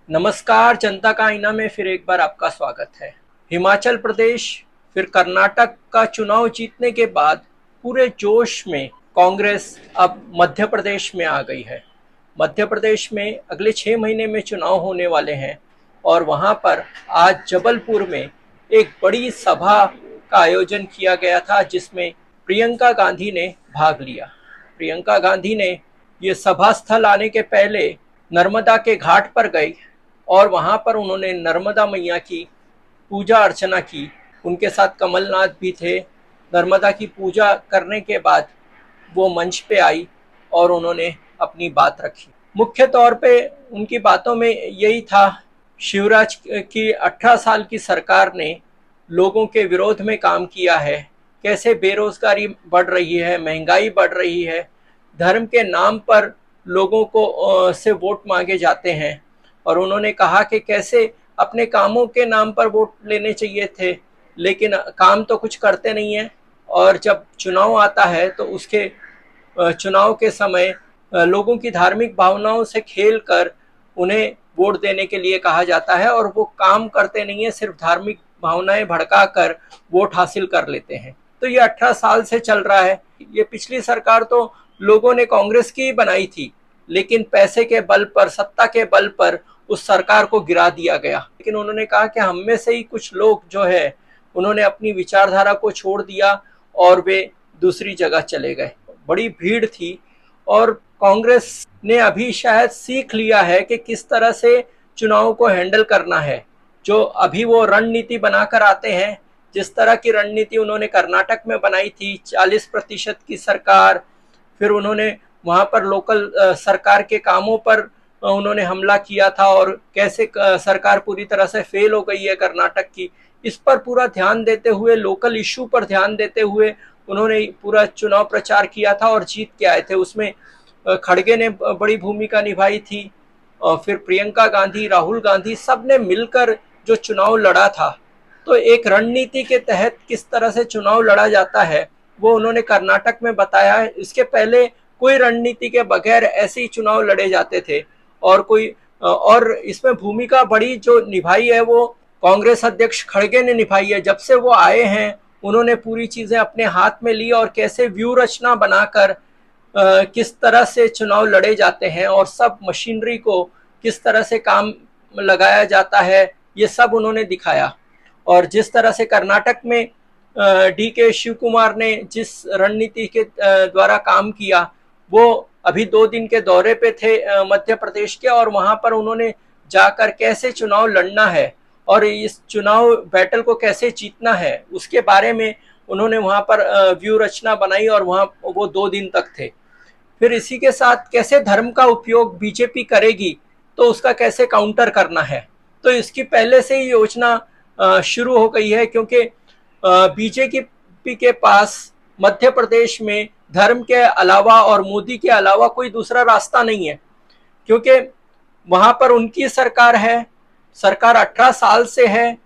नमस्कार, जनता का आईना में फिर एक बार आपका स्वागत है। हिमाचल प्रदेश फिर कर्नाटक का चुनाव जीतने के बाद पूरे जोश में कांग्रेस अब मध्य प्रदेश में आ गई है। मध्य प्रदेश में अगले 6 महीने में चुनाव होने वाले हैं और वहां पर आज जबलपुर में एक बड़ी सभा का आयोजन किया गया था, जिसमें प्रियंका गांधी ने भाग लिया। प्रियंका गांधी ने ये सभा स्थल आने के पहले नर्मदा के घाट पर गई और वहां पर उन्होंने नर्मदा मैया की पूजा अर्चना की। उनके साथ कमलनाथ भी थे। नर्मदा की पूजा करने के बाद वो मंच पे आई और उन्होंने अपनी बात रखी। मुख्य तौर पे उनकी बातों में यही था, शिवराज की 18 साल की सरकार ने लोगों के विरोध में काम किया है, कैसे बेरोजगारी बढ़ रही है, महंगाई बढ़ रही है, धर्म के नाम पर लोगों को से वोट मांगे जाते हैं। और उन्होंने कहा कि कैसे अपने कामों के नाम पर वोट लेने चाहिए थे, लेकिन काम तो कुछ करते नहीं है। और जब चुनाव आता है तो उसके चुनाव के समय लोगों की धार्मिक भावनाओं से खेल कर उन्हें वोट देने के लिए कहा जाता है और वो काम करते नहीं है, सिर्फ धार्मिक भावनाएं भड़का कर वोट हासिल कर लेते हैं। तो ये 18 साल से चल रहा है। ये पिछली सरकार तो लोगों ने कांग्रेस की बनाई थी, लेकिन पैसे के बल पर, सत्ता के बल पर उस सरकार को गिरा दिया गया। लेकिन उन्होंने कहा कि हम में से ही कुछ लोग जो है उन्होंने अपनी विचारधारा को छोड़ दिया और वे दूसरी जगह चले गए। बड़ी भीड़ थी और कांग्रेस ने अभी शायद सीख लिया है कि किस तरह से चुनाव को हैंडल करना है। जो अभी वो रणनीति बनाकर आते हैं, जिस तरह की रणनीति उन्होंने कर्नाटक में बनाई थी, 40% की सरकार, फिर उन्होंने वहां पर लोकल सरकार के कामों पर उन्होंने हमला किया था और कैसे सरकार पूरी तरह से फेल हो गई है कर्नाटक की, इस पर पूरा ध्यान देते हुए, लोकल इशू पर ध्यान देते हुए उन्होंने पूरा चुनाव प्रचार किया था और जीत के आए थे। उसमें खड़गे ने बड़ी भूमिका निभाई थी और फिर प्रियंका गांधी, राहुल गांधी, सब ने मिलकर जो चुनाव लड़ा था। तो एक रणनीति के तहत किस तरह से चुनाव लड़ा जाता है वो उन्होंने कर्नाटक में बताया है। इसके पहले कोई रणनीति के बगैर ऐसे ही चुनाव लड़े जाते थे और इसमें भूमिका बड़ी जो निभाई है वो कांग्रेस अध्यक्ष खड़गे ने निभाई है। जब से वो आए हैं उन्होंने पूरी चीजें अपने हाथ में ली और कैसे व्यू रचना बनाकर किस तरह से चुनाव लड़े जाते हैं और सब मशीनरी को किस तरह से काम लगाया जाता है, ये सब उन्होंने दिखाया। और जिस तरह से कर्नाटक में DK शिव कुमार ने जिस रणनीति के द्वारा काम किया, वो अभी 2 दिन के दौरे पे थे मध्य प्रदेश के, और वहां पर उन्होंने जाकर कैसे चुनाव लड़ना है और इस चुनाव बैटल को कैसे जीतना है उसके बारे में उन्होंने वहां पर व्यू रचना बनाई और वहां वो 2 दिन तक थे। फिर इसी के साथ कैसे धर्म का उपयोग बीजेपी करेगी तो उसका कैसे काउंटर करना है, तो इसकी पहले से ही योजना शुरू हो गई है, क्योंकि बीजेपी के पास मध्य प्रदेश में धर्म के अलावा और मोदी के अलावा कोई दूसरा रास्ता नहीं है, क्योंकि वहां पर उनकी सरकार है, सरकार 18 साल से है,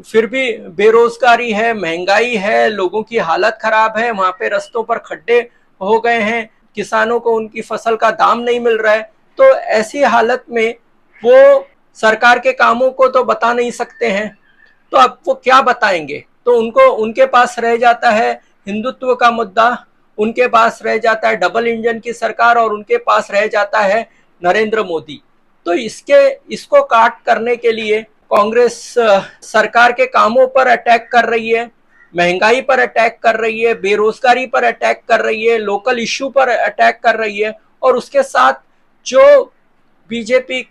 फिर भी बेरोजगारी है, महंगाई है, लोगों की हालत खराब है, वहां पे रस्तों पर खड्डे हो गए हैं, किसानों को उनकी फसल का दाम नहीं मिल रहा है। तो ऐसी हालत में वो सरकार के कामों को तो बता नहीं सकते हैं, तो अब वो क्या बताएंगे। तो उनके पास रह जाता है हिंदुत्व का मुद्दा, उनके पास रह जाता है डबल इंजन की सरकार और उनके पास रह जाता है नरेंद्र मोदी। तो इसको काट करने के लिए कांग्रेस सरकार के कामों पर अटैक कर रही है, महंगाई पर अटैक कर रही है, बेरोजगारी पर अटैक कर रही है, लोकल इश्यू पर अटैक कर रही है, और उसके साथ जो बीजेपी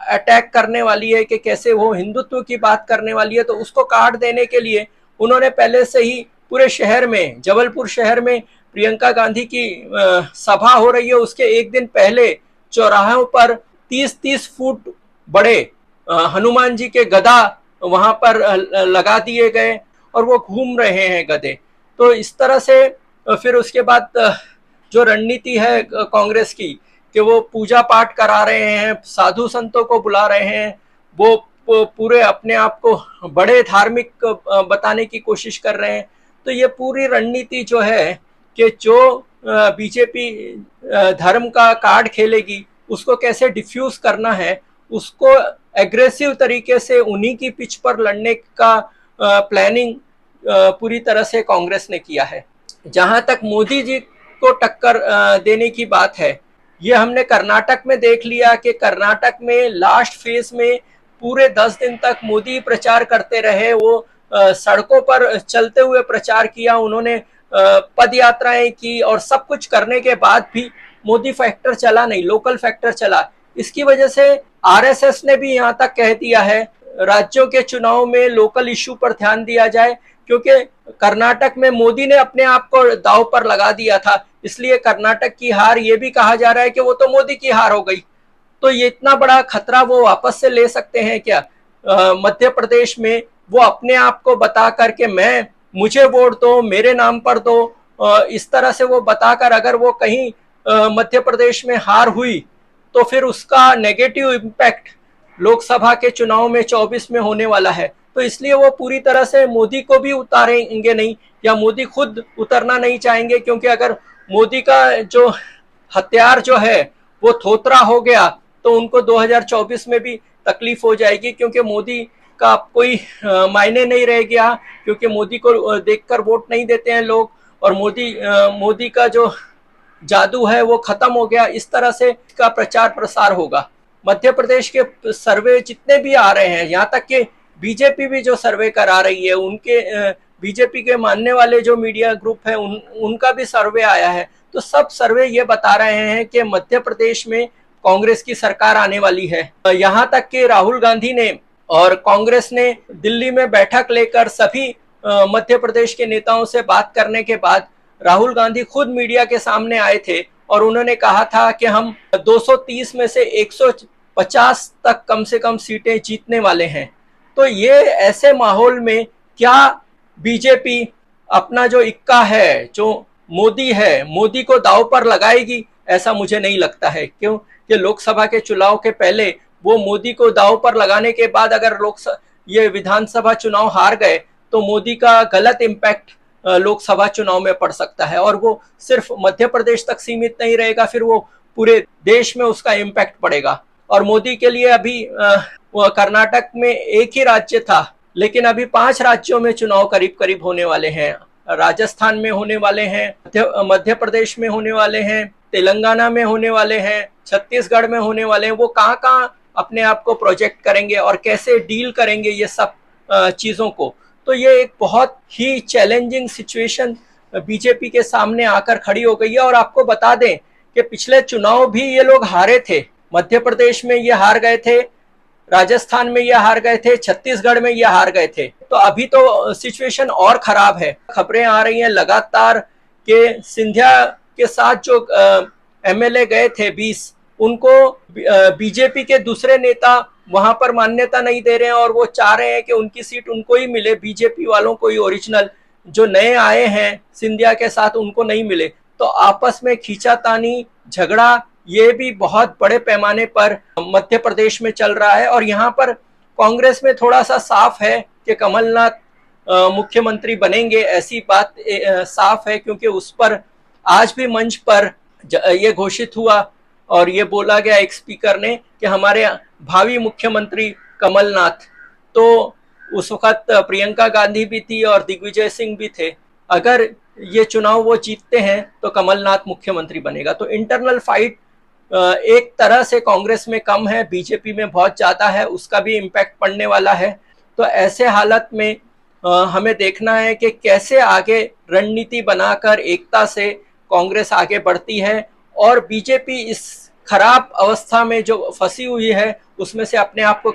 अटैक करने वाली है कि कैसे वो हिंदुत्व की बात करने वाली है, तो उसको काट देने के लिए उन्होंने पहले से ही पूरे शहर में, जबलपुर शहर में प्रियंका गांधी की सभा हो रही है, उसके एक दिन पहले चौराहों पर 30-30 फुट बड़े हनुमान जी के गदा वहां पर लगा दिए गए और वो घूम रहे हैं गधे। तो इस तरह से फिर उसके बाद जो रणनीति है कांग्रेस की कि वो पूजा पाठ करा रहे हैं, साधु संतों को बुला रहे हैं, वो पूरे अपने आप को बड़े धार्मिक बताने की कोशिश कर रहे हैं। तो ये पूरी रणनीति जो है कि जो बीजेपी धर्म का कार्ड खेलेगी उसको कैसे डिफ्यूज करना है, उसको एग्रेसिव तरीके से उन्हीं की पिच पर लड़ने का प्लानिंग पूरी तरह से कांग्रेस ने किया है। जहां तक मोदी जी को टक्कर देने की बात है, ये हमने कर्नाटक में देख लिया कि कर्नाटक में लास्ट फेज में पूरे 10 दिन तक मोदी प्रचार करते रहे। वो सड़कों पर चलते हुए प्रचार किया, उन्होंने पद यात्राएं की और सब कुछ करने के बाद भी मोदी फैक्टर चला नहीं, लोकल फैक्टर चला। इसकी वजह से आरएसएस ने भी यहां तक कह दिया है राज्यों के चुनाव में लोकल इश्यू पर ध्यान दिया जाए, क्योंकि कर्नाटक में मोदी ने अपने आप को दांव पर लगा दिया था, इसलिए कर्नाटक की हार ये भी कहा जा रहा है कि वो तो मोदी की हार हो गई। तो ये इतना बड़ा खतरा वो वापस से ले सकते हैं क्या मध्य प्रदेश में? वो अपने आप को बता करके मुझे वोट दो, मेरे नाम पर दो, इस तरह से वो बताकर अगर वो कहीं मध्य प्रदेश में हार हुई तो फिर उसका नेगेटिव इम्पैक्ट लोकसभा के चुनाव में 24 में होने वाला है। तो इसलिए वो पूरी तरह से मोदी को भी उतारेंगे नहीं, या मोदी खुद उतरना नहीं चाहेंगे, क्योंकि अगर मोदी का जो हथियार जो है वो थोथरा हो गया तो उनको 2024 में भी तकलीफ हो जाएगी, क्योंकि मोदी का कोई मायने नहीं रह गया, क्योंकि मोदी को देखकर वोट नहीं देते हैं लोग, और मोदी का जो जादू है वो खत्म हो गया। इस तरह से का प्रचार प्रसार होगा। मध्य प्रदेश के सर्वे जितने भी आ रहे हैं, यहाँ तक कि बीजेपी भी जो सर्वे करा रही है, उनके बीजेपी के मानने वाले जो मीडिया ग्रुप है उनका भी सर्वे आया है, तो सब सर्वे ये बता रहे हैं कि मध्य प्रदेश में कांग्रेस की सरकार आने वाली है। यहाँ तक कि राहुल गांधी ने और कांग्रेस ने दिल्ली में बैठक लेकर सभी मध्य प्रदेश के नेताओं से बात करने के बाद राहुल गांधी खुद मीडिया के सामने आए थे और उन्होंने कहा था कि हम 230 में से 150 तक कम से कम सीटें जीतने वाले हैं। तो ये ऐसे माहौल में क्या बीजेपी अपना जो इक्का है, जो मोदी है, मोदी को दांव पर लगाएगी? ऐसा मुझे नहीं लगता है। क्यों कि लोकसभा के चुनाव के पहले वो मोदी को दांव पर लगाने के बाद अगर ये विधानसभा चुनाव हार गए तो मोदी का गलत इम्पैक्ट लोकसभा चुनाव में पड़ सकता है, और वो सिर्फ मध्य प्रदेश तक सीमित नहीं रहेगा, फिर वो पूरे देश में उसका इम्पैक्ट पड़ेगा। और मोदी के लिए अभी कर्नाटक में एक ही राज्य था, लेकिन अभी 5 राज्यों में चुनाव करीब करीब होने वाले हैं। राजस्थान में होने वाले हैं, मध्य प्रदेश में होने वाले हैं, तेलंगाना में होने वाले हैं, छत्तीसगढ़ में होने वाले हैं। वो कहाँ कहाँ अपने आप को प्रोजेक्ट करेंगे और कैसे डील करेंगे ये सब चीजों को? तो ये एक बहुत ही चैलेंजिंग सिचुएशन बीजेपी के सामने आकर खड़ी हो गई है। और आपको बता दें कि पिछले चुनाव भी ये लोग हारे थे। मध्य प्रदेश में ये हार गए थे, राजस्थान में ये हार गए थे, छत्तीसगढ़ में ये हार गए थे। तो अभी तो सिचुएशन और खराब है। खबरें आ रही हैं लगातार कि सिंधिया के साथ जो एमएलए गए थे 20, उनको बीजेपी के दूसरे नेता वहां पर मान्यता नहीं दे रहे हैं और वो चाह रहे हैं कि उनकी सीट उनको ही मिले, बीजेपी वालों को ही, ओरिजिनल जो नए आए हैं सिंधिया के साथ उनको नहीं मिले। तो आपस में खींचातानी, झगड़ा ये भी बहुत बड़े पैमाने पर मध्य प्रदेश में चल रहा है। और यहाँ पर कांग्रेस में थोड़ा सा साफ है कि कमलनाथ मुख्यमंत्री बनेंगे, ऐसी बात साफ है, क्योंकि उस पर आज भी मंच पर ये घोषित हुआ और ये बोला गया एक स्पीकर ने कि हमारे भावी मुख्यमंत्री कमलनाथ। तो उस वक्त प्रियंका गांधी भी थी और दिग्विजय सिंह भी थे। अगर ये चुनाव वो जीतते हैं तो कमलनाथ मुख्यमंत्री बनेगा। तो इंटरनल फाइट एक तरह से कांग्रेस में कम है, बीजेपी में बहुत ज्यादा है, उसका भी इम्पैक्ट पड़ने वाला है। तो ऐसे हालत में हमें देखना है कि कैसे आगे रणनीति बनाकर एकता से कांग्रेस आगे बढ़ती है और बीजेपी इस खराब अवस्था में जो फंसी हुई है उसमें से अपने आप को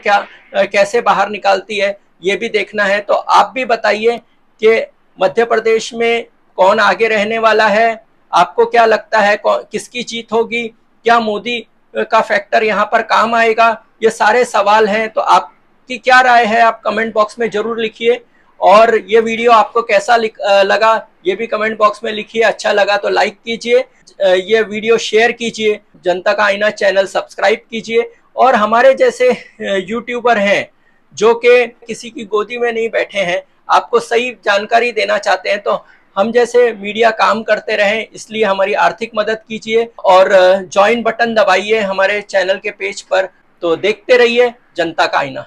कैसे बाहर निकालती है, ये भी देखना है। तो आप भी बताइए कि मध्य प्रदेश में कौन आगे रहने वाला है? आपको क्या लगता है किसकी जीत होगी? क्या मोदी का फैक्टर यहाँ पर काम आएगा? ये सारे सवाल हैं। तो आपकी क्या राय है, आप कमेंट बॉक्स में जरूर लिखिए। और ये वीडियो आपको कैसा लगा ये भी कमेंट बॉक्स में लिखिए। अच्छा लगा तो लाइक कीजिए, ये वीडियो शेयर कीजिए, जनता का आईना चैनल सब्सक्राइब कीजिए। और हमारे जैसे यूट्यूबर हैं जो कि किसी की गोदी में नहीं बैठे हैं, आपको सही जानकारी देना चाहते हैं, तो हम जैसे मीडिया काम करते रहें, इसलिए हमारी आर्थिक मदद कीजिए और ज्वाइन बटन दबाइए हमारे चैनल के पेज पर। तो देखते रहिए जनता का आईना।